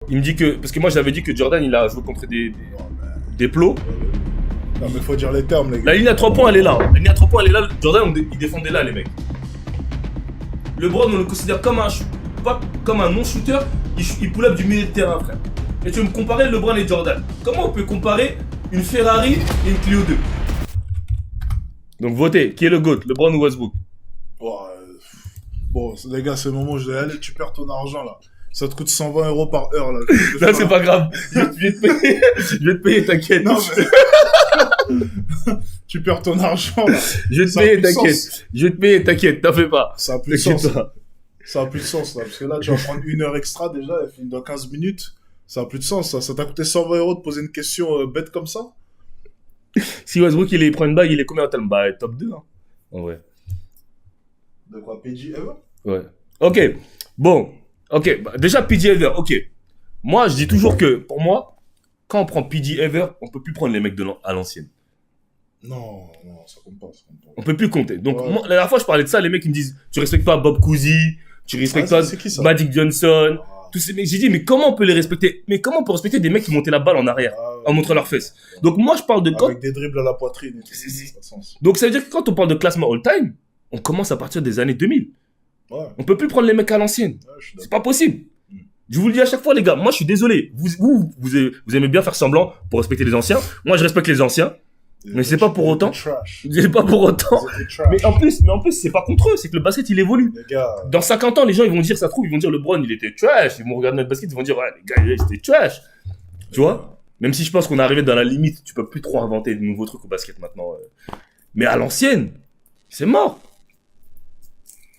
Il me dit que... Parce que moi, j'avais dit que Jordan, il a joué contre Non, mais... des plots. Non, mais faut dire les termes, les gars. La ligne à 3 points, elle est là. La ligne à 3 points, elle est là. Jordan, il défendait là, les mecs. LeBron, on le considère comme pas comme un non-shooter. Il pull up du milieu de terrain, frère. Et tu veux me comparer LeBron et Jordan. Comment on peut comparer une Ferrari et une Clio 2? Donc, votez. Qui est le GOAT, LeBron ou Westbrook? Bon, les gars, c'est le moment où je vais aller. Tu perds ton argent, là. Ça te coûte 120 € par heure, là. Non, c'est pas grave. Je vais te payer. Je vais te payer, t'inquiète. Non, mais... tu perds ton argent, là. Je vais te payer, t'inquiète. Je vais te payer, t'inquiète. T'en fais pas. Ça a plus de sens. Ça a plus de sens, là. Parce que là, tu vas prendre une heure extra, déjà. Elle finit dans 15 minutes. Ça a plus de sens, ça. Ça t'a coûté 120 € de poser une question bête comme ça? Si Westbrook, il prend une bague, il est combien en termes? Bah, top 2, hein. En vrai. De quoi, PG Ever? Ouais. Ok. Bon. Ok. Bah, déjà, PG Ever. Ok. Moi, je dis toujours que, pour moi, quand on prend PG Ever, on peut plus prendre les mecs à l'ancienne. Non, ça compte pas, ça compte pas. On peut plus compter. Donc, ouais. moi, la dernière fois, je parlais de ça, les mecs, ils me disent, tu respectes pas Bob Cousy, tu respectes pas Magic Johnson, tous ces mecs. J'ai dit, mais comment on peut les respecter? Mais comment on peut respecter des mecs qui montaient la balle en arrière, en montrant leurs fesses? Donc, moi, je parle de Avec des dribbles à la poitrine et tout. Ça n'a pas de sens. Donc, ça veut dire que quand on parle de classement all-time, on commence à partir des années 2000. Ouais. On peut plus prendre les mecs à l'ancienne. Ouais, c'est pas possible. Je vous le dis à chaque fois, les gars. Moi, je suis désolé. Vous aimez bien faire semblant pour respecter les anciens. Moi, je respecte les anciens. Mais c'est pas pour autant. C'est pas pour autant. Mais en plus, c'est pas contre eux. C'est que le basket, il évolue. Les gars. Dans 50 ans, les gens, ils vont dire, ça se trouve, ils vont dire LeBron, il était trash. Ils vont regarder notre basket, ils vont dire, ouais, les gars, il était trash. Tu vois? Même si je pense qu'on est arrivé dans la limite, tu peux plus trop inventer de nouveaux trucs au basket maintenant. Mais à l'ancienne, c'est mort.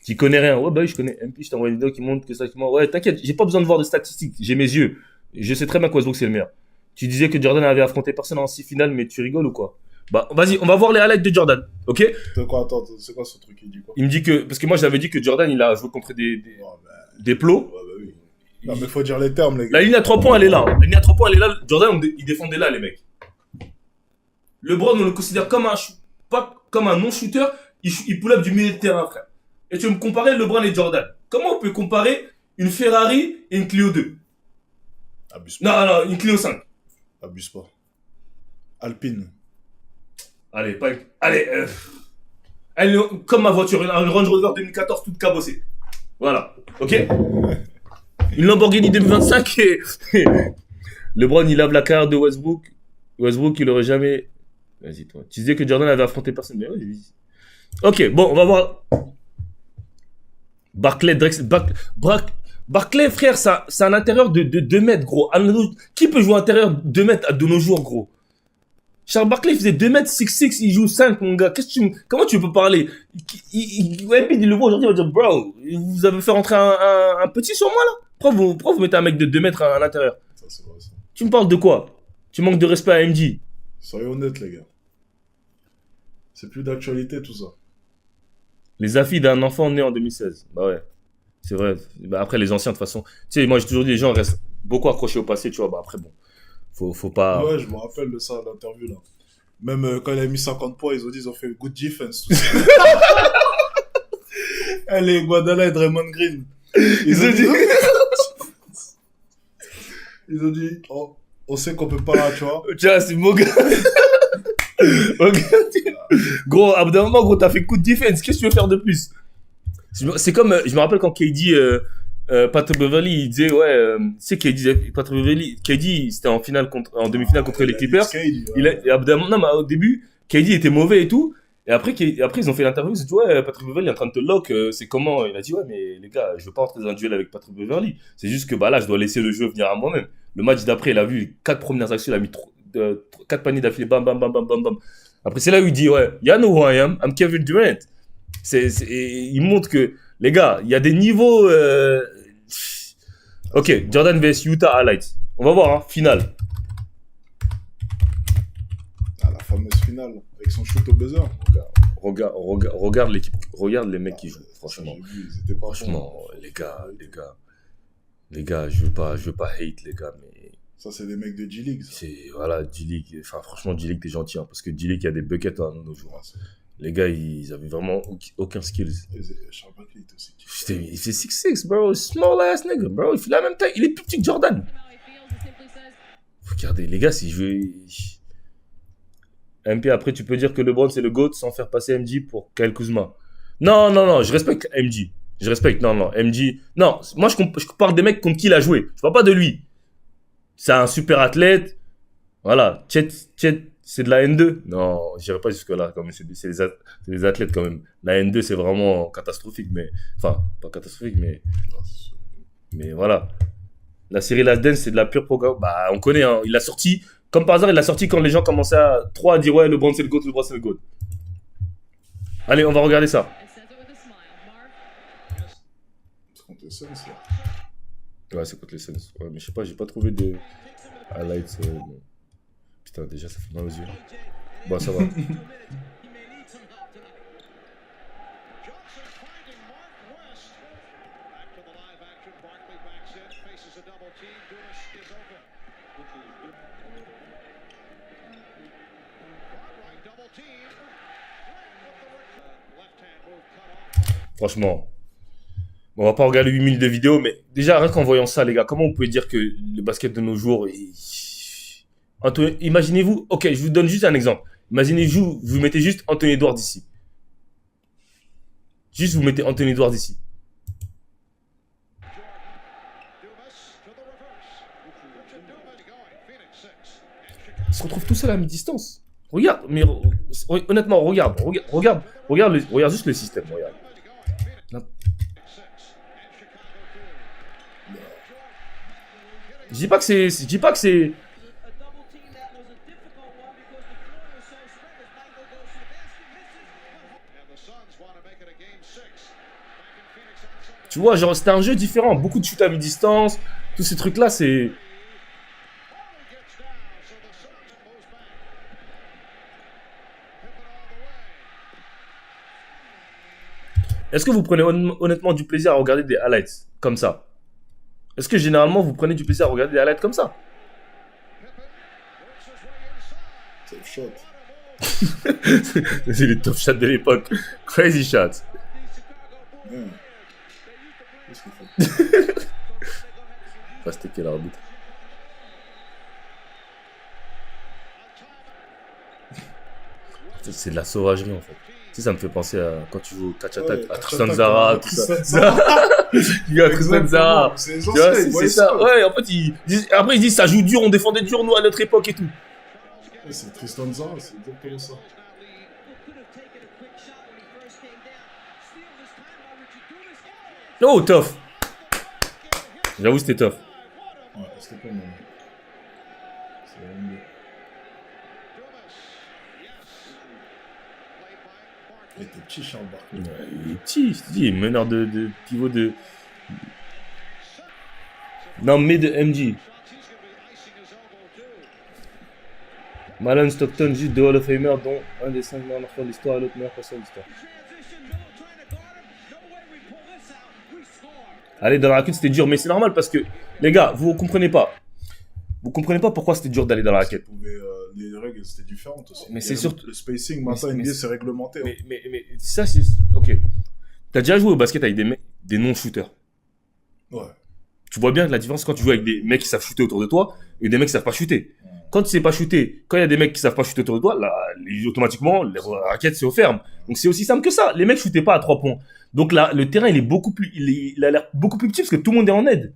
Tu connais rien. Ouais, bah oui, je connais. MP, je t'envoie une vidéo qui montre que ça. Ouais, t'inquiète, j'ai pas besoin de voir de statistiques. J'ai mes yeux. Je sais très bien que Westbrook, c'est le meilleur. Tu disais que Jordan avait affronté personne en 6 finales, mais tu rigoles ou quoi? Bah, vas-y, on va voir les highlights de Jordan, ok? De quoi, attends, c'est quoi ce truc? Il dit quoi? Il me dit que, parce que moi j'avais dit que Jordan il a joué contre des plots. Ouais, bah oui. Non, mais faut dire les termes, les gars. La ligne à 3 points, elle est là. La ligne à 3 points, elle est là. Jordan, il défendait là, les mecs. LeBron, on le considère comme pas comme un non-shooter. Il pull up du milieu de terrain, frère. Et tu veux me comparer LeBron et Jordan. Comment on peut comparer une Ferrari et une Clio 2? Abuse pas. Non, une Clio 5. Abuse pas. Alpine. Allez, elle est comme ma voiture, un Range Rover 2014 toute cabossée. Voilà, ok? Une Lamborghini 2025 et LeBron, il lave la carrière de Westbrook. Westbrook, il aurait jamais... Vas-y, toi. Tu disais que Jordan avait affronté personne. Mais oui. Ok, bon, on va voir. Barclay, Barclay, frère, c'est un intérieur de 2 mètres, gros. Qui peut jouer intérieur de 2 mètres de nos jours, gros? Charles Barkley, il faisait 2 mètres 6'6", il joue 5, mon gars. Comment tu peux parler? Il le voit aujourd'hui, il va dire, bro, vous avez fait rentrer un petit sur moi, là? Pourquoi vous mettez un mec de 2 mètres à l'intérieur? Ça, c'est vrai, ça. Tu me parles de quoi? Tu manques de respect à MJ. Soyez honnêtes, les gars. C'est plus d'actualité, tout ça. Les affis d'un enfant né en 2016. Bah ouais. C'est vrai. Bah après, les anciens, de toute façon. Tu sais, moi, j'ai toujours dit, les gens restent beaucoup accrochés au passé, tu vois. Bah après, bon. Faut pas. Ouais, je me rappelle de ça, l'interview, là. Même quand il a mis 50 points, ils ont fait good defense. Allez, Guadala et Draymond Green. Ils ont dit, oh, on sait qu'on peut pas, tu vois. Tiens, c'est mon gars. Gros, à bout d'un moment, gros, t'as fait coup de defense. Qu'est-ce que tu veux faire de plus? C'est comme, je me rappelle quand KD, Patrick Beverly, il disait, ouais, tu sais, Patrick Beverly, KD, c'était en demi-finale contre les Clippers. Et à bout d'un moment, non, mais au début, KD était mauvais et tout. Et après, ils ont fait l'interview, ils ont dit, ouais, Patrick Beverly est en train de te lock, c'est comment? Il a dit, ouais, mais les gars, je veux pas entrer dans un duel avec Patrick Beverly. C'est juste que, bah là, je dois laisser le jeu venir à moi-même. Le match d'après, il a vu les 4 premières actions, il a mis 4 paniers d'affilée, bam, bam, bam, bam, bam, bam. Après, c'est là où il dit, ouais, you know who I am, I'm Kevin Durant. Il montre que, les gars, il y a des niveaux, Ok, Jordan vs Utah highlights. On va voir, hein, finale. Ah, la fameuse finale, avec son shoot au buzzer. Regarde l'équipe, regarde les mecs qui jouent, franchement. Franchement, les gars, je veux pas hate, les gars, mais... Ça, c'est des mecs de G-League. C'est, voilà, G-League, enfin, franchement, G-League, t'es gentil, hein, parce que G-League, il y a des buckets à nos jours. Hein. Les gars, ils avaient vraiment aucun skills. Charles Barkley, Il fait 6'6", bro, small ass nigga, bro, il fait la même taille, il est plus petit que Jordan. Regardez, les gars, si je veux... MP, après, tu peux dire que LeBron, c'est le GOAT sans faire passer MJ pour Kyle Kuzma. Non, je respecte MJ. Je respecte, non, MJ. Non, moi, je parle des mecs contre qui il a joué. Je parle pas de lui. C'est un super athlète. Voilà. Chet, c'est de la N2. Non, j'irai pas jusque-là. Quand même. C'est des athlètes, quand même. La N2, c'est vraiment catastrophique. Mais... Enfin, pas catastrophique, mais voilà. La série Last Dance, c'est de la pure programme. Bah, on connaît, hein. Il l'a sorti... Comme par hasard, il l'a sorti quand les gens commençaient trop à dire ouais, LeBron c'est le GOAT, LeBron c'est le GOAT. Allez, on va regarder ça. C'est contre les Suns, là. Ouais, c'est contre les Suns. Ouais, mais je sais pas, j'ai pas trouvé de highlights. Bon. Putain, déjà, ça fait mal aux yeux. Bon, ça va. Franchement, on va pas regarder 8 minutes de vidéo, mais déjà, rien qu'en voyant ça, les gars, comment vous pouvez dire que le basket de nos jours... Imaginez-vous... Ok, je vous donne juste un exemple. Imaginez-vous, vous mettez juste Anthony Edwards ici. Juste, vous mettez Anthony Edwards ici. Il se retrouve tout seul à mi-distance. Regarde, mais honnêtement, regarde juste le système, regarde. Je dis pas que c'est. Tu vois, genre, c'était un jeu différent. Beaucoup de shoot à mi-distance. Tous ces trucs-là, c'est. Est-ce que vous prenez honnêtement du plaisir à regarder des highlights comme ça? Est-ce que généralement vous prenez du plaisir à regarder des highlights comme ça? Top shot. C'est les top shots de l'époque. Crazy shots. Yeah. Qu'est-ce qu'il fait? Pas c'était quel arbitre? C'est de la sauvagerie en fait. Tu sais, ça me fait penser à quand tu joues au catch attack, à Tristan Zara, tout ça. Il y a Tristan Zara. C'est ça. Ouais, en fait, après ils disent ça joue dur, on défendait dur nous à notre époque et tout. C'est Tristan Zara, c'est exactement ça. Oh, tough. J'avoue, c'était tough. Ouais, c'était pas mal. C'est vraiment... Il était petit, Charles Barkley. Ouais, il est petit, je te dis, meneur de pivot de. Non, mais de MJ. Malone Stockton, juste deux Hall of Famer, dont un des 5 meilleurs marqueurs de l'histoire et l'autre meilleur passeur de l'histoire. Allez, dans la raquette, c'était dur, mais c'est normal parce que, les gars, vous comprenez pas. Vous comprenez pas pourquoi c'était dur d'aller dans la raquette. Les règles, c'était différentes aussi. Mais c'est surtout... Le spacing, maintenant, NBA, c'est réglementé. Mais ça, c'est... Ok. T'as déjà joué au basket avec des mecs, des non-shooters. Ouais. Tu vois bien que la différence quand tu joues avec des mecs qui savent shooter autour de toi et des mecs qui savent pas shooter. Ouais. Quand tu sais pas shooter, quand il y a des mecs qui savent pas shooter autour de toi, là, automatiquement, les raquettes, c'est ferme. Donc c'est aussi simple que ça. Les mecs shootaient pas à 3 points. Donc là, le terrain, il est beaucoup plus... Il a l'air beaucoup plus petit parce que tout le monde est en aide.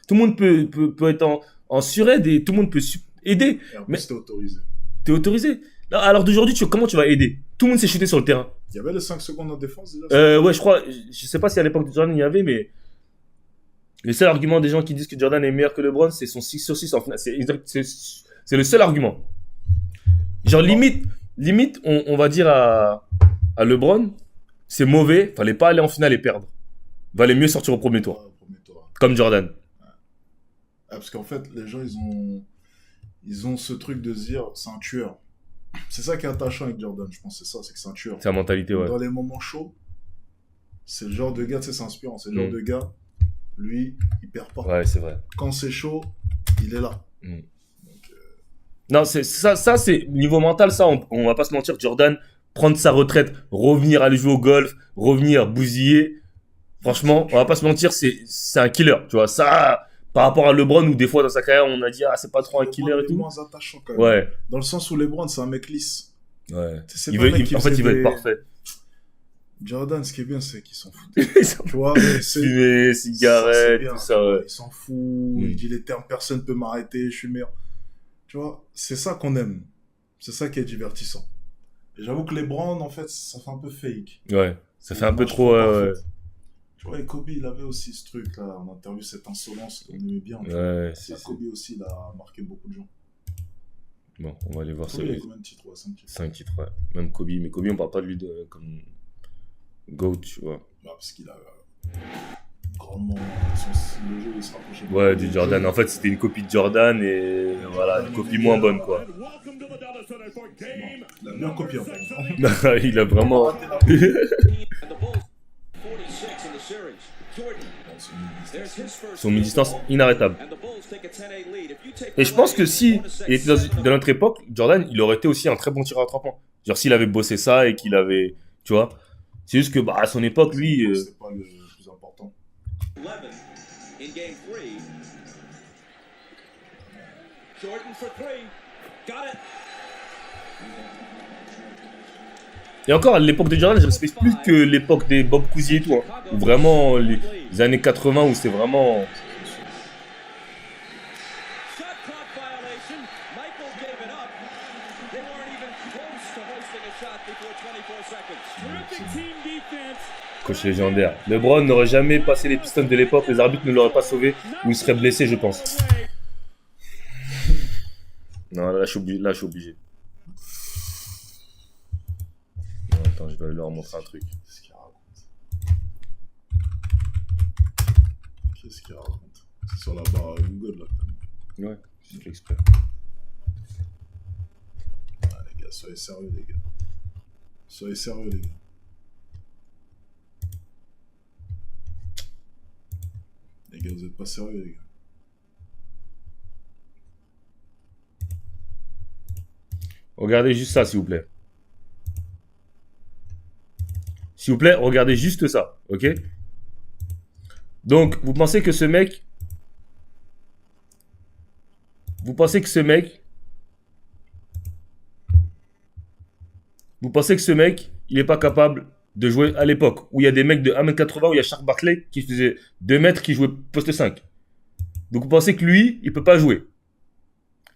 Tout le monde peut être en sur-aide et tout le monde peut aider. Et en plus, t'es autorisé. T'es autorisé. Là, alors d'aujourd'hui, comment tu vas aider? Tout le monde s'est shooté sur le terrain. Il y avait les 5 secondes en défense déjà? Ouais, je crois. Je sais pas si à l'époque de Jordan il y avait, mais le seul argument des gens qui disent que Jordan est meilleur que LeBron, c'est son 6 sur 6 en finale. C'est le seul argument. Genre limite, on va dire à LeBron, c'est mauvais, fallait pas aller en finale et perdre. Valait mieux sortir au premier tour. Comme Jordan. Ah, parce qu'en fait, les gens, ils ont ce truc de se dire, c'est un tueur. C'est ça qui est attachant avec Jordan, je pense, c'est que c'est un tueur. C'est la mentalité, ouais. Dans les moments chauds, c'est le genre de gars, tu sais, c'est inspirant. C'est le genre de gars, lui, il perd pas. Ouais, c'est vrai. Quand c'est chaud, il est là. Donc, non, c'est ça, c'est niveau mental, ça, on va pas se mentir. Jordan, prendre sa retraite, revenir aller jouer au golf, revenir bousiller. Franchement, on va pas se mentir, c'est un killer, tu vois. Ça, Par rapport à LeBron, où des fois dans sa carrière, on a dit, ah, c'est pas trop un killer LeBron et est tout. moins attachant quand même. Ouais. Dans le sens où LeBron, c'est un mec lisse. Ouais. C'est Il pas un veut, mec qui en fait, faisait il veut des- être parfait. Jordan, ce qui est bien, c'est qu'ils s'en foutent. Ils sont Tu vois, mais c'est... fumés, ça, c'est cigarettes, bien, tout tu ça, vois. ouais. Il s'en fout, il dit les termes, personne peut m'arrêter, je suis meilleur. Tu vois, c'est ça qu'on aime. C'est ça qui est divertissant. Et j'avoue que les Browns, en fait, ça fait un peu fake. Ouais. Ça fait C'est un une peu image trop, parfaite. ouais. Tu vois, et Kobe, il avait aussi ce truc-là, en interview, cette insolence qu'on aimait bien. tu vois. Ouais, Ça, Kobe aussi, il a marqué beaucoup de gens. Bon, on va aller voir ça. Kobe, il a combien de titres? 5 titres. 5 titres, ouais. Même Kobe. Mais Kobe, on parle pas de lui comme GOAT, tu vois. Bah, parce qu'il a grandement... Le jeu, il se rapprochait Ouais, beaucoup du du Jordan. jeu. En fait, c'était une copie de Jordan et voilà, une copie moins bonne, quoi. Il a bien copié, en fait. Il a vraiment. Son mi-distance inarrêtable. Et je pense que si il était dans notre époque, Jordan, il aurait été aussi un très bon tireur à 3 points. Genre s'il avait bossé ça et qu'il avait, tu vois. C'est juste que bah, à son époque, lui, C'est pas le plus important. et encore à l'époque de Jordan, je respecte plus que l'époque des Bob Cousy et tout. Hein. Où vraiment les années 80 où c'est vraiment. Coach légendaire. LeBron n'aurait jamais passé les Pistons de l'époque, les arbitres ne l'auraient pas sauvé ou il serait blessé, je pense. Non, là, je suis obligé. Non, attends, je vais leur montrer un truc. Qu'est-ce qu'il raconte? Qu'est-ce qu'il raconte? C'est sur la barre Google, là. Ouais, je fais exprès. Ah, les gars, soyez sérieux, les gars. Soyez sérieux, les gars. Les gars, vous êtes pas sérieux, les gars. Regardez juste ça, s'il vous plaît. S'il vous plaît, regardez juste ça, ok? Donc, vous pensez que ce mec... Vous pensez que ce mec, il est pas capable de jouer à l'époque où il y a des mecs de 1m80, où il y a Charles Barkley qui faisait 2 mètres qui jouait poste 5. Donc vous pensez que lui, il peut pas jouer.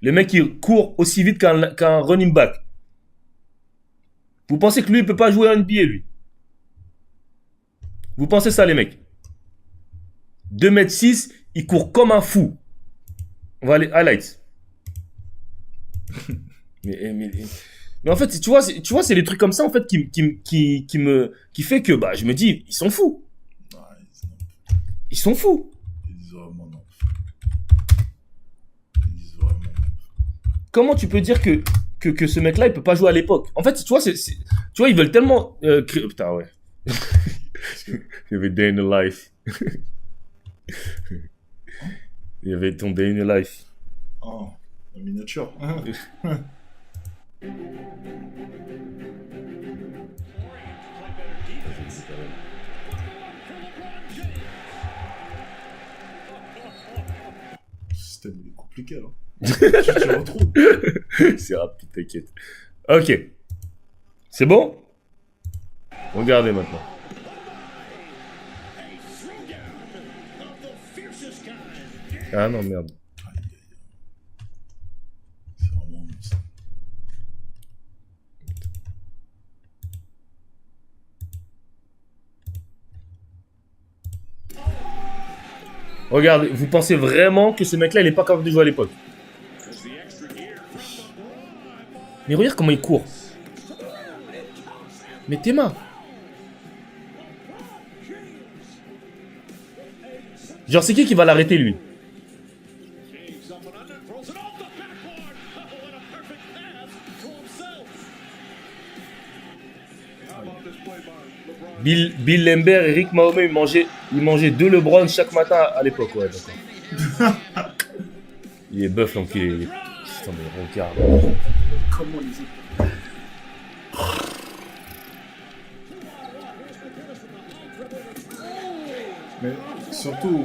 Le mec qui court aussi vite qu'un running back. Vous pensez que lui, il peut pas jouer en NBA, lui. Vous pensez ça, les mecs. 2m6, il court comme un fou. On va aller highlights. Mais en fait, tu vois, c'est des trucs comme ça en fait qui fait que bah je me dis ils sont fous. Non, Ils sont fous. ils disent vraiment non. Ils disent vraiment non. Comment tu peux dire que ce mec-là il peut pas jouer à l'époque? En fait, tu vois, tu vois, ils veulent tellement créer... Putain, ouais. Il y avait Day in the Life. Il y avait ton Day in the Life. Oh, la miniature. Le système il est compliqué là. Tu te retrouves. C'est rapide, t'inquiète. Ok. C'est bon? Regardez maintenant. Ah non, merde. C'est vraiment ça. Regardez, vous pensez vraiment que ce mec-là, il est pas capable de jouer à l'époque? Mais regarde comment il court. Mais tes mains. Genre, c'est qui va l'arrêter, lui? Bill Lambert et Rick Mahomey, ils mangeaient 2 LeBron chaque matin à l'époque, ouais, d'accord. Il est bœuf, donc il est... Putain, mais regarde. Comment les autres. Mais surtout,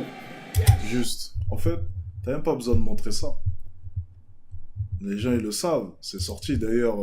juste, En fait, t'as même pas besoin de montrer ça. Les gens, ils le savent. C'est sorti d'ailleurs.